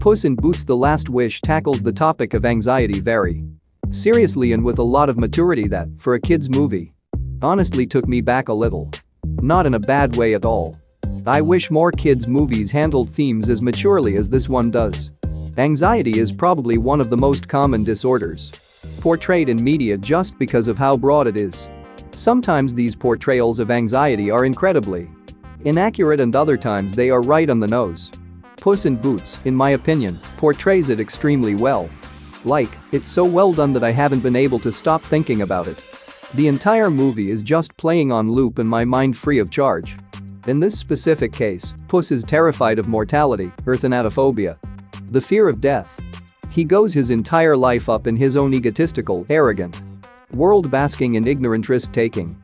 Puss in Boots: The Last Wish tackles the topic of anxiety very seriously and with a lot of maturity that, for a kids movie, honestly took me back a little. Not in a bad way at all. I wish more kids movies handled themes as maturely as this one does. Anxiety is probably one of the most common disorders portrayed in media just because of how broad it is. Sometimes these portrayals of anxiety are incredibly inaccurate and other times they are right on the nose. Puss in Boots, in my opinion, portrays it extremely well. It's so well done that I haven't been able to stop thinking about it. The entire movie is just playing on loop in my mind free of charge. In this specific case, Puss is terrified of mortality, orthanophobia, the fear of death. He goes his entire life up in his own egotistical, arrogant world, basking in ignorant risk-taking.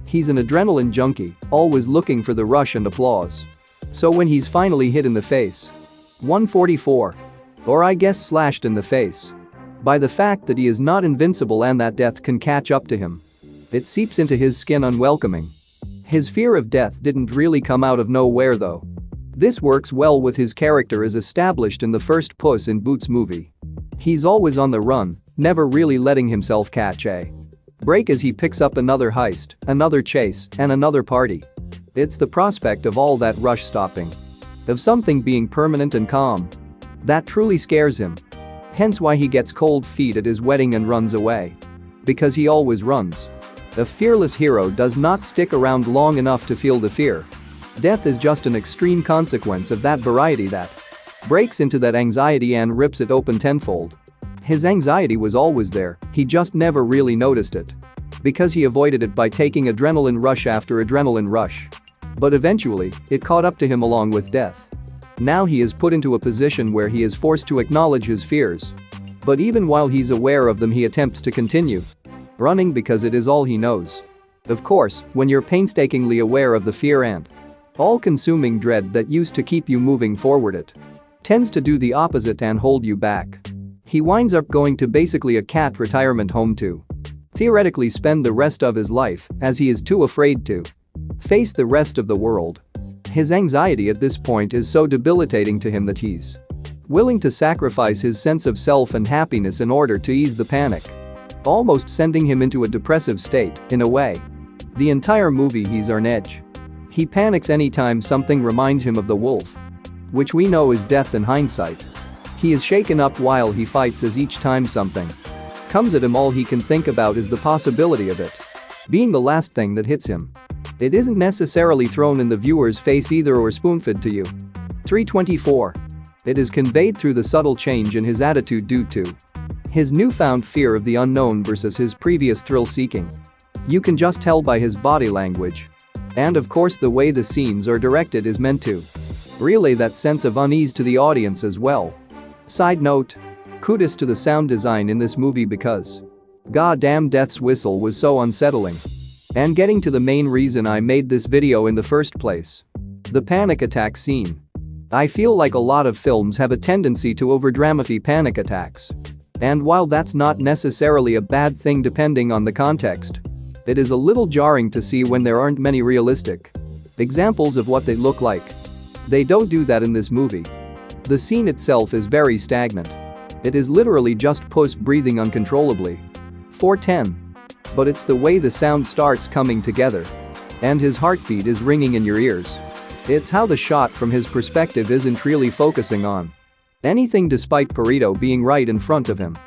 He's an adrenaline junkie, always looking for the rush and applause. So when he's finally hit in the face, 144, or I guess slashed in the face, by the fact that he is not invincible and that death can catch up to him, it seeps into his skin unwelcoming. His fear of death didn't really come out of nowhere though. This works well with his character as established in the first Puss in Boots movie. He's always on the run, never really letting himself catch a break as he picks up another heist, another chase, and another party. It's the prospect of all that rush stopping, of something being permanent and calm, that truly scares him. Hence why he gets cold feet at his wedding and runs away. Because he always runs. A fearless hero does not stick around long enough to feel the fear. Death is just an extreme consequence of that variety that breaks into that anxiety and rips it open tenfold. His anxiety was always there, he just never really noticed it. Because he avoided it by taking adrenaline rush after adrenaline rush. But eventually, it caught up to him along with death. Now he is put into a position where he is forced to acknowledge his fears. But even while he's aware of them, he attempts to continue running because it is all he knows. Of course, when you're painstakingly aware of the fear and all-consuming dread that used to keep you moving forward, it tends to do the opposite and hold you back. He winds up going to basically a cat retirement home to theoretically spend the rest of his life as he is too afraid to face the rest of the world. His anxiety at this point is so debilitating to him that he's willing to sacrifice his sense of self and happiness in order to ease the panic, almost sending him into a depressive state, in a way. The entire movie he's on edge. He panics anytime something reminds him of the wolf, which we know is death in hindsight. He is shaken up while he fights as each time something comes at him, all he can think about is the possibility of it being the last thing that hits him. It isn't necessarily thrown in the viewer's face either or spoon-fed to you. 324. It is conveyed through the subtle change in his attitude due to his newfound fear of the unknown versus his previous thrill-seeking. You can just tell by his body language. And of course the way the scenes are directed is meant to relay that sense of unease to the audience as well. Side note: kudos to the sound design in this movie because goddamn Death's whistle was so unsettling. And getting to the main reason I made this video in the first place. The panic attack scene. I feel like a lot of films have a tendency to overdramatize panic attacks. And while that's not necessarily a bad thing depending on the context, it is a little jarring to see when there aren't many realistic examples of what they look like. They don't do that in this movie. The scene itself is very stagnant. It is literally just Puss breathing uncontrollably. 410. But it's the way the sound starts coming together. And his heartbeat is ringing in your ears. It's how the shot from his perspective isn't really focusing on anything despite Perito being right in front of him.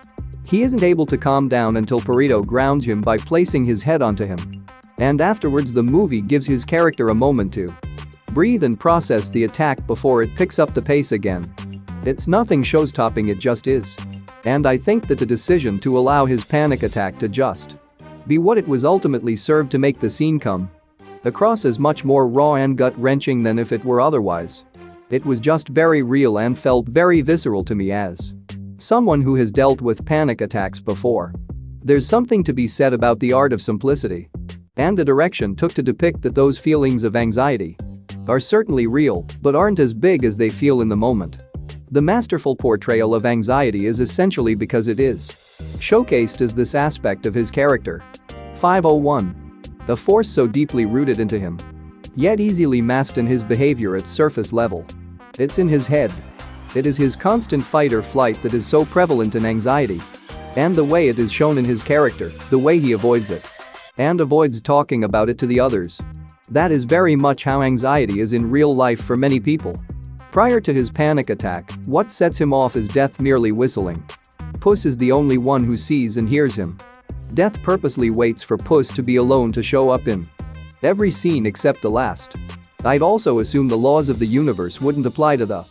He isn't able to calm down until Perito grounds him by placing his head onto him. And afterwards the movie gives his character a moment to breathe and process the attack before it picks up the pace again. It's nothing show-stopping, it just is. And I think that the decision to allow his panic attack to just be what it was ultimately served to make the scene come across as much more raw and gut-wrenching than if it were otherwise. It was just very real and felt very visceral to me as someone who has dealt with panic attacks before. There's something to be said about the art of simplicity and the direction took to depict that those feelings of anxiety are certainly real but aren't as big as they feel in the moment. The masterful portrayal of anxiety is essentially because it is showcased as this aspect of his character. 501. A force so deeply rooted into him, yet easily masked in his behavior at surface level. It's in his head. It is his constant fight or flight that is so prevalent in anxiety. And the way it is shown in his character, the way he avoids it. And avoids talking about it to the others. That is very much how anxiety is in real life for many people. Prior to his panic attack, what sets him off is Death merely whistling. Puss is the only one who sees and hears him. Death purposely waits for Puss to be alone to show up in every scene except the last. I'd also assume the laws of the universe wouldn't apply to the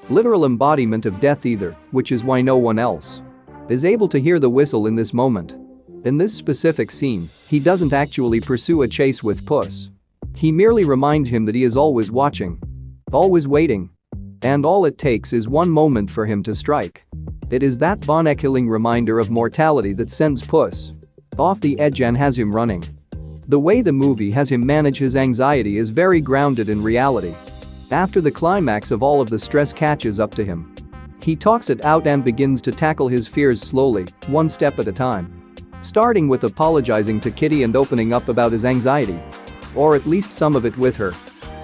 literal embodiment of Death either, which is why no one else is able to hear the whistle in this moment. In this specific scene, he doesn't actually pursue a chase with Puss. He merely reminds him that he is always watching, always waiting. And all it takes is one moment for him to strike. It is that bone-killing reminder of mortality that sends Puss off the edge and has him running. The way the movie has him manage his anxiety is very grounded in reality. After the climax of all of the stress catches up to him, he talks it out and begins to tackle his fears slowly, one step at a time. Starting with apologizing to Kitty and opening up about his anxiety. Or at least some of it with her.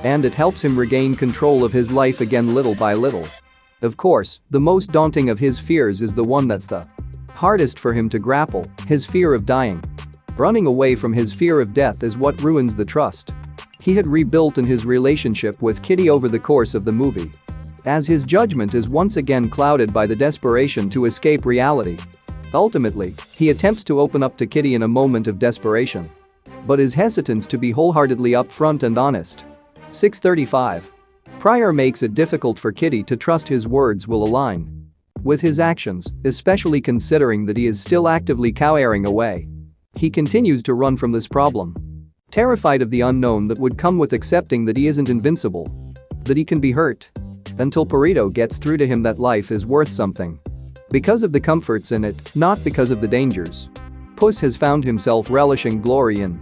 And it helps him regain control of his life again little by little. Of course, the most daunting of his fears is the one that's the hardest for him to grapple, his fear of dying. Running away from his fear of death is what ruins the trust he had rebuilt in his relationship with Kitty over the course of the movie. As his judgment is once again clouded by the desperation to escape reality. Ultimately, he attempts to open up to Kitty in a moment of desperation. But his hesitance to be wholeheartedly upfront and honest. 635. Prior makes it difficult for Kitty to trust his words will align with his actions, especially considering that he is still actively cowering away. He continues to run from this problem. Terrified of the unknown that would come with accepting that he isn't invincible. That he can be hurt. Until Perito gets through to him that life is worth something. Because of the comforts in it, not because of the dangers. Puss has found himself relishing glory in.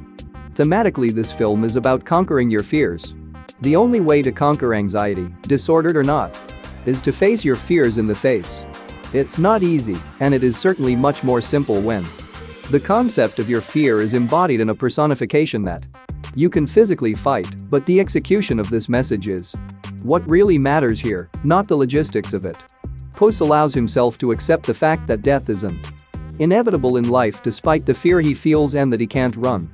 Thematically, this film is about conquering your fears. The only way to conquer anxiety, disordered or not, is to face your fears in the face. It's not easy, and it is certainly much more simple when the concept of your fear is embodied in a personification that you can physically fight, but the execution of this message is what really matters here, not the logistics of it. Puss allows himself to accept the fact that death is inevitable in life despite the fear he feels and that he can't run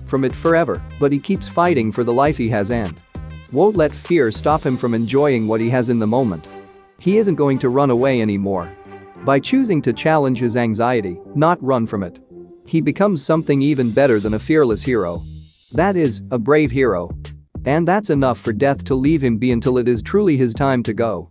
from it forever, but he keeps fighting for the life he has and won't let fear stop him from enjoying what he has in the moment. He isn't going to run away anymore. By choosing to challenge his anxiety, not run from it, he becomes something even better than a fearless hero. That is, a brave hero. And that's enough for Death to leave him be until it is truly his time to go.